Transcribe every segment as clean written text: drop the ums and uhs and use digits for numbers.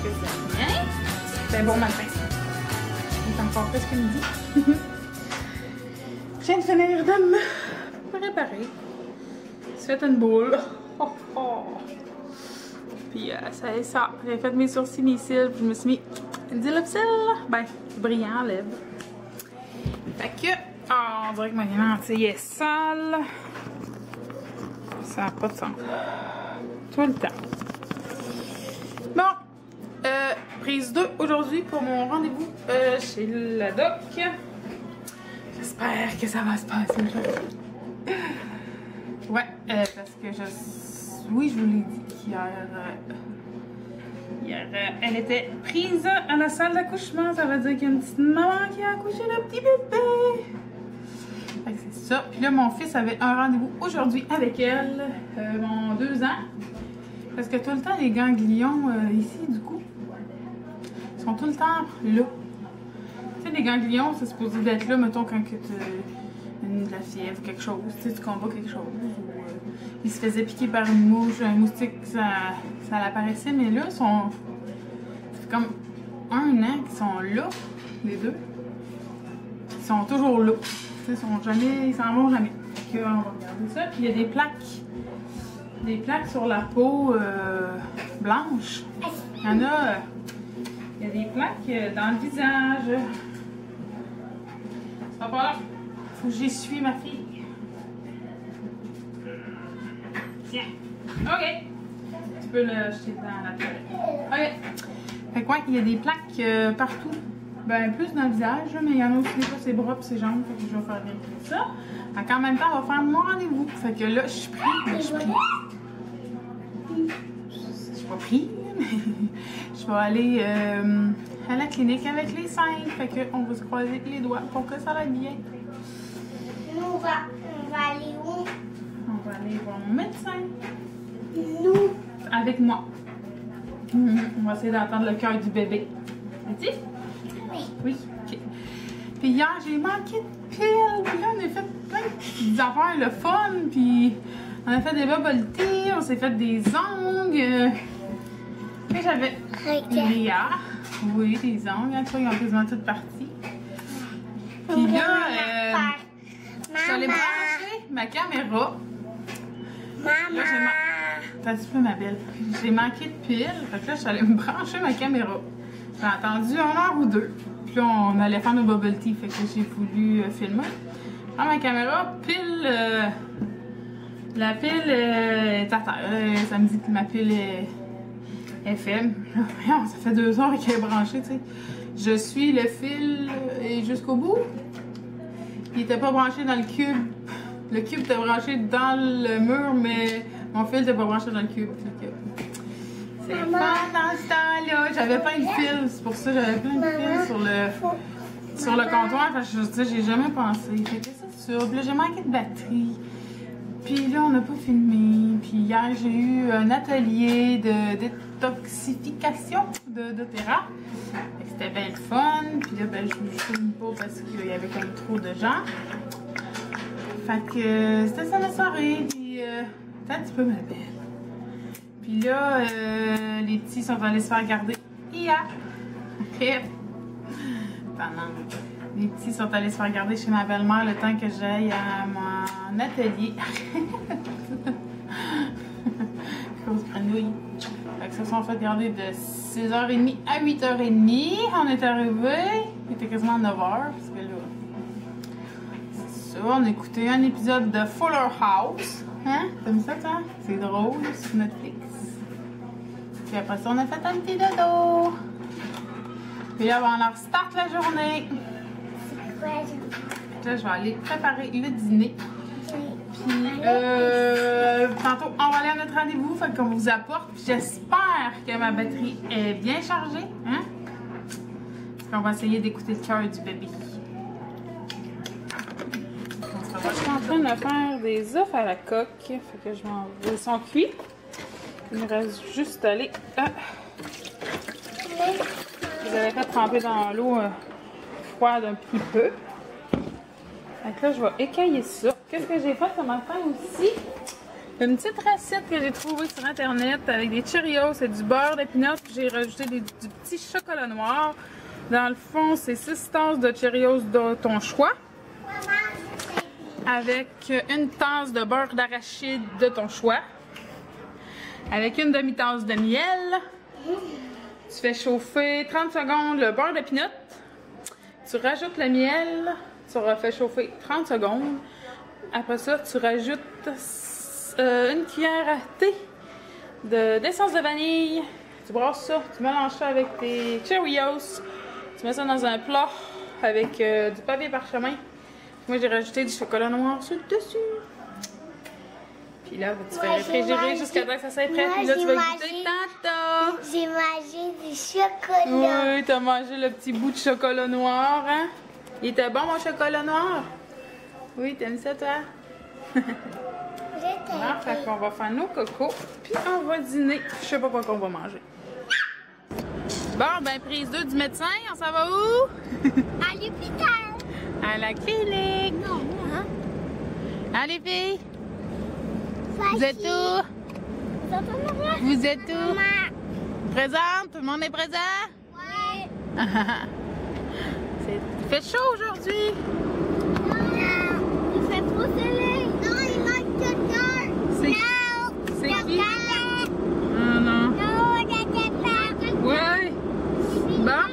que ça vient. Ben bon matin. Il est encore presque midi. Je viens de finir de me préparer. J'ai fait une boule. Oh, oh. Puis ça est ça. J'ai fait mes sourcils, mes cils, puis je me suis mis du lip-cil. Ben, brillant, lèvres. Fait que, oh, on dirait que ma lentille est sale. Ça n'a pas de sens. Tout le temps. Bon, prise 2 aujourd'hui pour mon rendez-vous chez la doc. J'espère que ça va se passer aujourd'hui. Ouais, parce que oui, je vous l'ai dit qu'hier, elle était prise à la salle d'accouchement. Ça veut dire qu'il y a une petite maman qui a accouché le petit bébé. Fait que c'est ça. Puis là, mon fils avait un rendez-vous aujourd'hui avec elle, mon 2 ans. Parce que tout le temps, les ganglions ici, du coup, sont tout le temps là. Tu sais, les ganglions, c'est supposé d'être là, mettons, quand tu as de la fièvre, quelque chose, tu sais, tu combats quelque chose. Ou il se faisait piquer par une mouche, un moustique, ça l'apparaissait. Mais là, ça fait comme 1 an qu'ils sont là, les deux. Ils sont toujours là. Tu sais, ils s'en vont jamais. Fait que, on va regarder ça. Puis il y a des plaques sur la peau blanche. Il y en a. Il y a des plaques dans le visage. Ça va pas là. Faut que j'essuie ma fille. Tiens. OK. Tu peux le jeter dans la toilette. OK. Fait quoi, il y a des plaques partout. Ben, plus dans le visage, mais il y en a aussi des fois ses bras et ses jambes. Fait que je vais faire vérifier ça. Donc, en même temps, on va faire mon rendez-vous. Fait que là, je suis pris. Je suis pas pris, mais je vais aller à la clinique avec les seins. Fait qu'on va se croiser les doigts pour que ça aille bien. Nous, on va aller où? On va aller voir mon médecin. Nous? Avec moi. On va essayer d'entendre le cœur du bébé. Tu dis? Oui. Oui. OK. Puis hier, j'ai manqué de piles. Puis là, on a fait plein de petites affaires, le fun. Puis on a fait des bubble tea, on s'est fait des ongles. Puis j'avais Léa. Oui, des ongles. Hein, ils ont quasiment toutes parties. Puis là, je suis allée brancher ma caméra. Là, Attends un petit peu, ma belle. J'ai manqué de piles. Fait que là, je suis allée me brancher ma caméra. J'ai attendu 1 heure ou 2. Puis là, on allait faire nos bubble tea. Fait que j'ai voulu filmer. Je prends ma caméra, pile. La pile est à terre. Ça me dit que ma pile est faible. Ça fait 2 heures qu'elle est branchée, tu sais. Je suis le fil jusqu'au bout. Il n'était pas branché dans le cube. Le cube était branché dans le mur, mais mon fil n'était pas branché dans le cube. C'est pas dans ce temps-là. J'avais plein de fils. C'est pour ça que j'avais plein de fils sur le comptoir. Parce que j'ai jamais pensé. Fait que c'est ça. Puis là, j'ai manqué de batterie. Puis là, on n'a pas filmé. Puis hier, j'ai eu un atelier de détoxification de Terra. C'était bien le fun. Puis là, ben, je ne filme pas parce qu'il y avait comme trop de gens. Fait que c'était ça la soirée. Puis attends un petit peu, ma belle. Puis là, les petits sont allés se faire garder. Hier. Les petits sont allés se faire garder chez ma belle-mère le temps que j'aille à mon atelier. Grosse grenouille. Fait que ça, sont fait garder de 6h30 à 8h30. On est arrivé. Il était quasiment 9h. Parce que là, c'est ça. On a écouté un épisode de Fuller House. Hein? T'aimes ça, toi? C'est drôle sur Netflix. Puis après ça, on a fait un petit dodo. Puis là, on leur start la journée. Là, je vais aller préparer le dîner. Puis, tantôt, on va aller à notre rendez-vous. Fait qu'on vous apporte. J'espère que ma batterie est bien chargée. Hein? Puis, on va essayer d'écouter le cœur du bébé. Je suis en train de faire des œufs à la coque. Fait que je m'en vais. Ils sont cuits. Il me reste juste à aller. Je les avais fait tremper dans l'eau froide un petit peu. Donc là, je vais écailler ça. Qu'est-ce que j'ai fait ce matin aussi? Une petite recette que j'ai trouvée sur internet avec des Cheerios et du beurre d'épinards. J'ai rajouté du petit chocolat noir. Dans le fond, c'est 6 tasses de Cheerios de ton choix. Avec une tasse de beurre d'arachide de ton choix. Avec une demi-tasse de miel. Tu fais chauffer 30 secondes le beurre de peanut. Tu rajoutes le miel. Tu refais chauffer 30 secondes. Après ça, tu rajoutes une cuillère à thé d'essence de vanille. Tu brasses ça. Tu mélanges ça avec tes Cheerios. Tu mets ça dans un plat avec du papier parchemin. Moi, j'ai rajouté du chocolat noir sur le dessus. Puis là, tu fais réfrigérer jusqu'à temps que ça soit prêt. Puis là, tu vas goûter tata. J'ai mangé du chocolat. Oui, t'as mangé le petit bout de chocolat noir, hein? Il était bon, mon chocolat noir? Oui, t'aimes ça, toi? Ah, fait qu'on va faire nos cocos, puis on va dîner. Je sais pas quoi qu'on va manger. Bon, ben, prise 2 du médecin, on s'en va où? À l'hôpital. À la clinique. Non, hein? Allez, filles. Vous êtes où? Vous êtes où? Présente? Tout le monde est présent? Ouais. Il fait chaud aujourd'hui. Non, il fait trop soleil. Non, il manque quelqu'un. C'est qui? Ah non. Non, Ouais. Bon.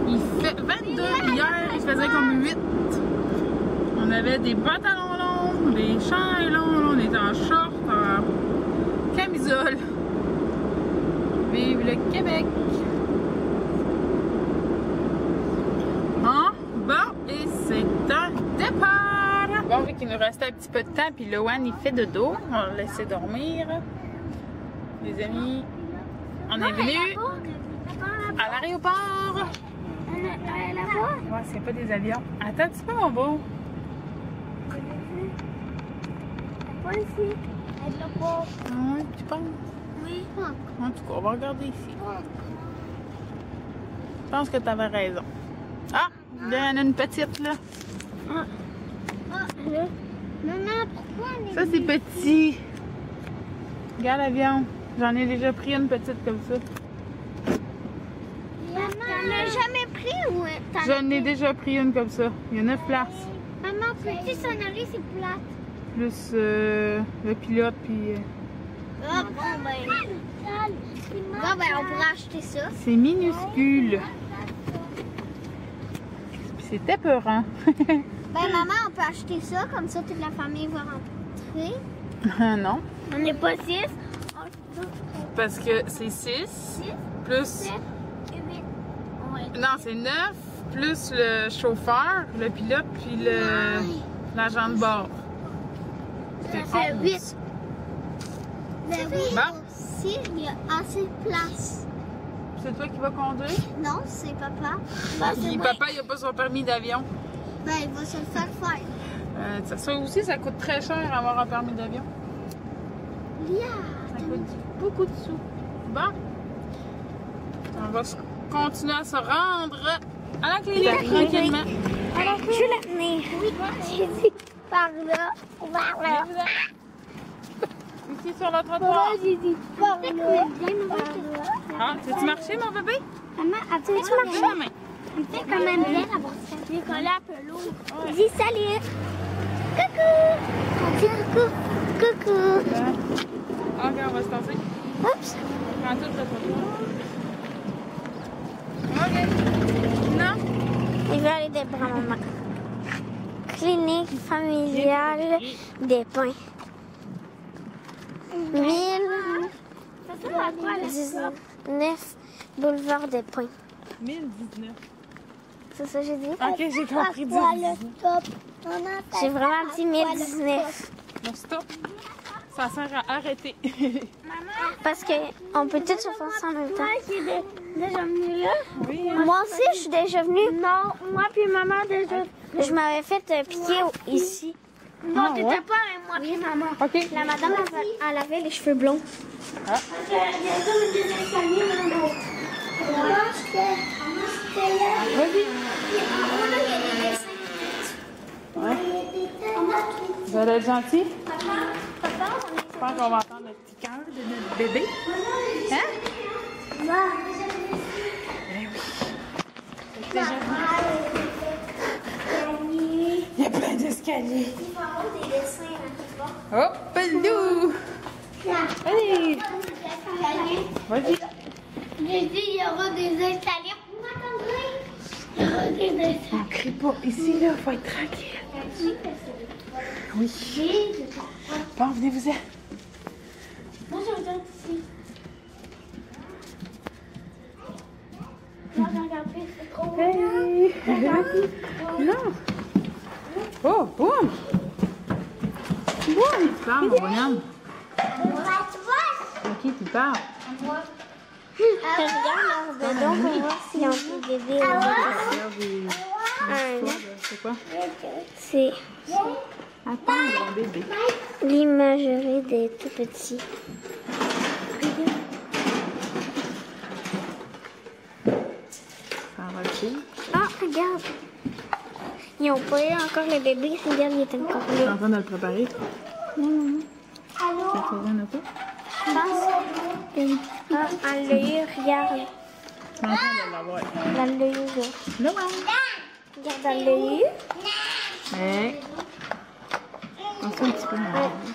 Il fait 22 hier, il faisait comme 8. On avait des pantalons longs, des chandails longs, on était en short, en camisole. Vive le Québec! Hein? Bon, et c'est un départ! Bon, vu qu'il nous restait un petit peu de temps, puis Loan il fait dodo, on va le laisser dormir. Les amis, on est venu à l'aéroport. Ouais, c'est pas des avions. Attends un petit peu, mon beau. Pas ici. Elle l'a pas. Ouais, tu penses? Oui. En tout cas, on va regarder ici. Je pense que tu avais raison. Ah, il y en a une petite là. Ah, là. Maman, pourquoi on est Ça, c'est petit. Regarde l'avion. J'en ai déjà pris une petite comme ça. Maman, t'en as jamais pris ou t'en as J'en ai déjà pris une comme ça. Il y a 9 places. Maman, peux-tu s'en aller, c'est plate. Plus le pilote, puis... Ah, bon, ben, on pourrait acheter ça. C'est minuscule. Puis c'est épeurant. Ben, maman, on peut acheter ça, comme ça toute la famille va rentrer. Non. On n'est pas 6. Parce que c'est 6 plus... 7 et 8. Ouais. Non, c'est 9 plus le chauffeur, le pilote, puis l'agent de bord. Ça fait 8. Ben oui, Bon. aussi, il y a assez de place. C'est toi qui vas conduire? Non, c'est papa. Papa, il n'a pas son permis d'avion. Ben, il va se le faire faire. Ça aussi, ça coûte très cher avoir un permis d'avion. Ça coûte beaucoup de sous. Bon. On va continuer à se rendre à la clinique tranquillement. Alors, je vais la tenir. Oui, j'ai dit par là, par là. Ici sur le trottoir. J'ai dit par là. Ah, tu marché, mon bébé? Maman, as-tu marché? Ma main. Il fait quand même bien d'avoir ça. Nicolas un peu lourd. Dis salut. Coucou. On dit coucou. Coucou. Ah, regarde, on va se tasser. Oups. Prends tout le trottoir. OK. Non? Il va aller des bras, maman. Clinique familiale des Pins. 1019 boulevard des Pins. 1019. C'est ça que j'ai dit? OK, j'ai compris 10. J'ai vraiment dit 1019. Bon, stop. Ça sert à arrêter. Parce qu'on peut tous se faire ça en même temps. Moi, je suis déjà venue là. Oui. Moi aussi, je suis déjà venue. Non, moi puis maman déjà. Je m'avais fait piquer ici. Non, t'étais pas avec moi puis maman. OK. La madame, elle avait les cheveux blonds. Ah. Vas-y. Ouais, Ouais. Vous allez être gentil? Papa, Je pense qu'on va entendre le petit cœur de notre bébé. Hein? on est... Eh oui. Déjà il y a plein d'escaliers. Il faut avoir des dessins, là, Hop, loup! Allez! Vas-y. J'ai dit, il y aura des escaliers. Vous m'entendez? Il y aura des escaliers. On crie pas. Ici, là, faut être tranquille. Oui. Bon, venez-vous-en. Moi, je regarde ici. Regardez, c'est trop beau. Hey! Non! Oh, boum! Boum! Tu parles, mon bonhomme. Ok, tu parles. Regarde leur bedon pour voir s'ils ont des bébés. Regarde des histoires de- C'est quoi? C'est Attends, mon bébé. l'imagerie des tout petits. Ça va le suivre. Ah, regarde. Ils n'ont pas eu encore le bébé. Regarde, il est encore Tu es là. en train de le préparer? Non. Ça te faisait un auto? Je pense. Ah, elle l'a eu, regarde. Tu es en train de l'avoir. Elle l'a eu, là. Là, ouais. Regarde, elle l'a eu. Hey. Attention un petit peu, mon bébé.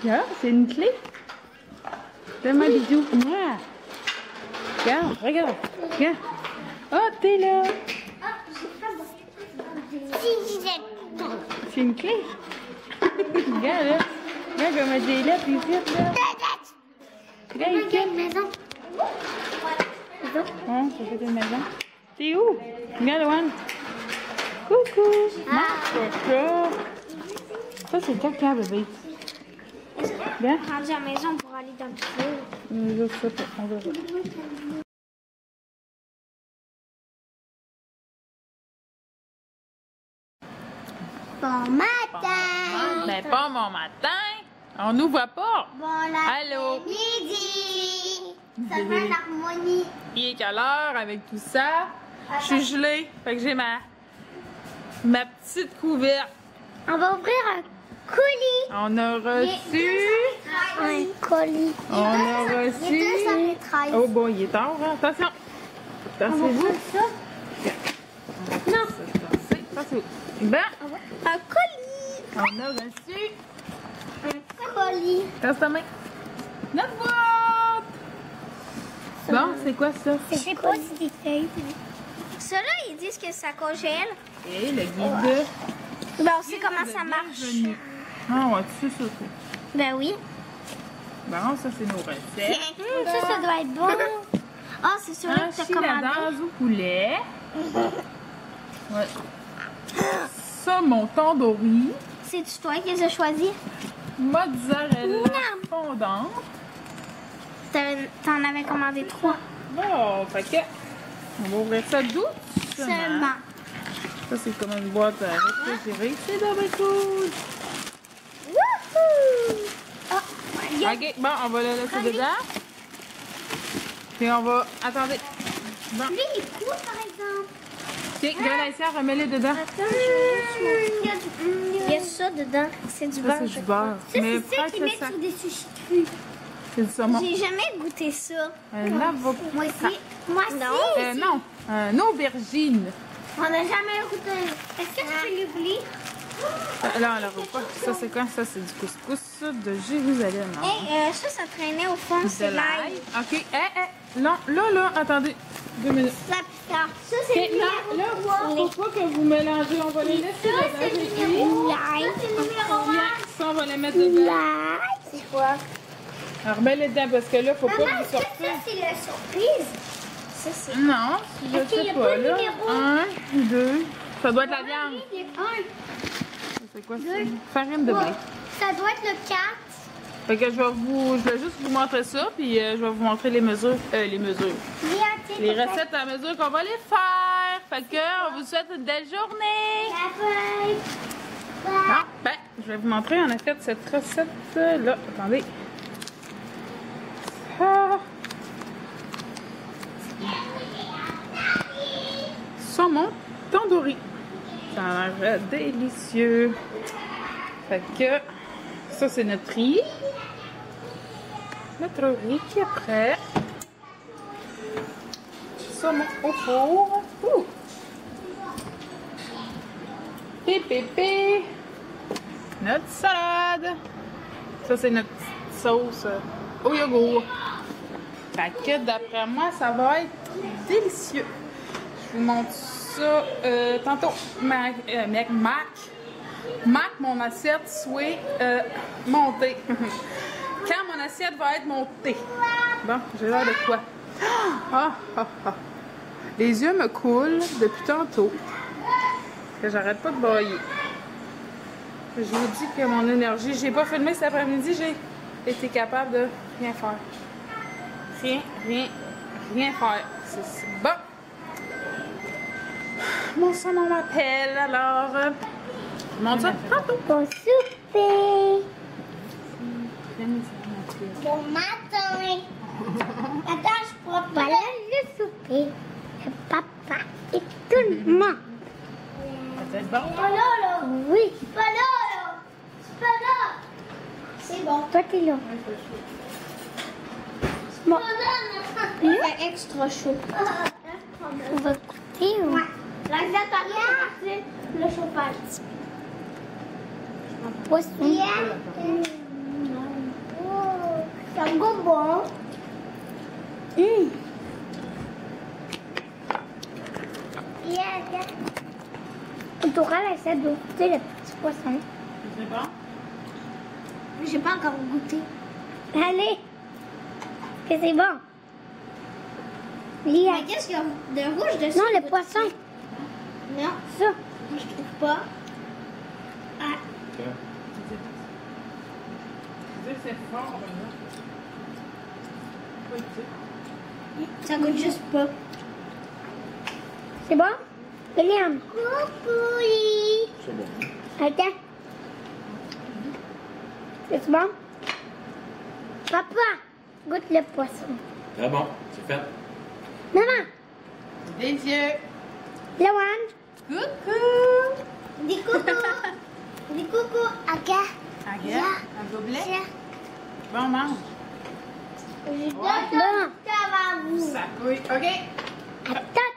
Là, c'est une clé. Donne-moi un bisou. Moi. Regarde, regarde. Regarde. Oh, t'es là. C'est une clé. Regarde, là. Regarde comme elle est là, puis vite, là. Regarde, ici. Maison. Hein, ça fait une maison. T'es où? Regarde, Loane. Coucou. Marche pas. Ça, c'est caca, bébé. Bien. Rendu à la maison pour aller dans le feu. Je sais pas, on verra. Bon matin. Ben, pas mon matin. On nous voit pas. Bon Allô? midi. Ça fait l'harmonie. Il est quelle heure avec tout ça? Je suis gelée. Fait que j'ai ma petite couverte. On va ouvrir un colis. On a reçu. Un colis. On a reçu. Il est 2h13. Oh bon, il est tard, hein? Attention. Attendez-vous. ça. Non. Attendez-vous. Ben, Un colis. on a reçu. Un colis. Passe ta main. Notre boîte. Bon, c'est quoi ça? Je sais pas si c'est feuilles. Ceux-là, ils disent que ça congèle. Et le guide. Ben, on sait comment ça marche. Bienvenue. Ah, ouais, tu sais ça, toi. Ben oui. Bon, ça, c'est nos recettes. Ça doit être bon. Ah, c'est celui Un que t'as chili commandé. dase au poulet. Ouais. Ça, mon tandoori. C'est-tu toi qui les as choisis? Mozzarella fondante. T'en avais commandé 3. Bon, fait que on va ouvrir ça doucement. Seulement. Ça, c'est comme une boîte à réfrigérer. C'est dommage cool. Wouhou! Oh, regarde. Ok, bon, on va le laisser dedans. Puis on va... Attendez. Bon. Lui, il est cool, par exemple. Ok, Galatia, remets-les dedans. Attends, il y a ça dedans. C'est du Ça, beurre. c'est je du crois. beurre. Ça, Mais c'est ça presque qu'ils mettent ça. sur des sushis crus. C'est du saumon. J'ai jamais goûté ça. Un avocat. Moi aussi. Moi aussi. Non, un aubergine. On n'a jamais goûté. Est-ce que tu peux l'oublier? Là, on la voit pas. Ça, c'est quoi? Ça, c'est du couscous de Jérusalem. Hein? Hey, ça traînait au fond. C'est De l'ail. l'ail. OK. Non, là, attendez. 2 minutes. La pizza. Ça, c'est OK, le là, numéro faut pas que vous mélangez. On va les laisser Ça, dedans. c'est le numéro 1. Ça, c'est le numéro 1. Ça, on va les mettre dedans. L'ail. C'est quoi? Alors, mets-les dedans parce que là, faut pas Maman, vous est-ce que sortir. ça, c'est la surprise? Ça, c'est... Non, je Est-ce qu'il y sais a pas, pas le là. numéro? 1, 2. Ça doit être la viande. Il y a un. C'est quoi ça? Deux. Farine de blé. Ça doit être le 4. Fait que je vais juste vous montrer ça, puis je vais vous montrer les mesures. Les recettes à mesure qu'on va les faire. Fait que on vous souhaite une belle journée. Bon, ben, je vais vous montrer. On a fait cette recette-là. Attendez. Ah. tandoori. Ça a l'air délicieux. Fait que ça, c'est notre riz. Notre riz qui est prêt. Saumon au four. Ouh. Pépépé. Notre salade. Ça, c'est notre sauce au yogourt. Fait que d'après moi, ça va être délicieux. Je vous montre ça tantôt. Mac, mon assiette soit montée. Quand mon assiette va être montée. Bon, j'ai l'air de quoi? Les yeux me coulent depuis tantôt. Que j'arrête pas de bailler. Je vous dis que mon énergie, j'ai pas filmé cet après-midi, j'ai été capable de rien faire. Rien faire. C'est bon. Mon saumon m'appelle, alors je monte ça tantôt. Bon souper. Bon matin. Attends, je prends pas le souper. Le papa et tout le monde. Ça va être bon? Pas là. Oui. Pas là. C'est pas là. C'est bon. Toi, t'es là. Bon. Il fait extra chaud. On va goûter. Ouais. La c'est le chauffage. Poisson. Ça goûte bon. On t'aura laissé de goûter le petit poisson. C'est bon? J'ai pas encore goûté. Allez. Que c'est bon. Lia. Mais qu'est-ce qu'il y a de rouge dessus? Non, le poisson. Non. Ça. Je trouve pas. Ah. C'est fort, Ça goûte juste pas. C'est bon? William. Coucou. C'est bon. Attends. C'est bon? Papa, goûte le poisson. Très bon, c'est fait. Maman. Des yeux. Lawan. Coucou. Dis coucou. Dis coucou. Aga. Aga, un gobelet. Bon, mange. Je donne ça va vous. Ça couille. OK. Attends.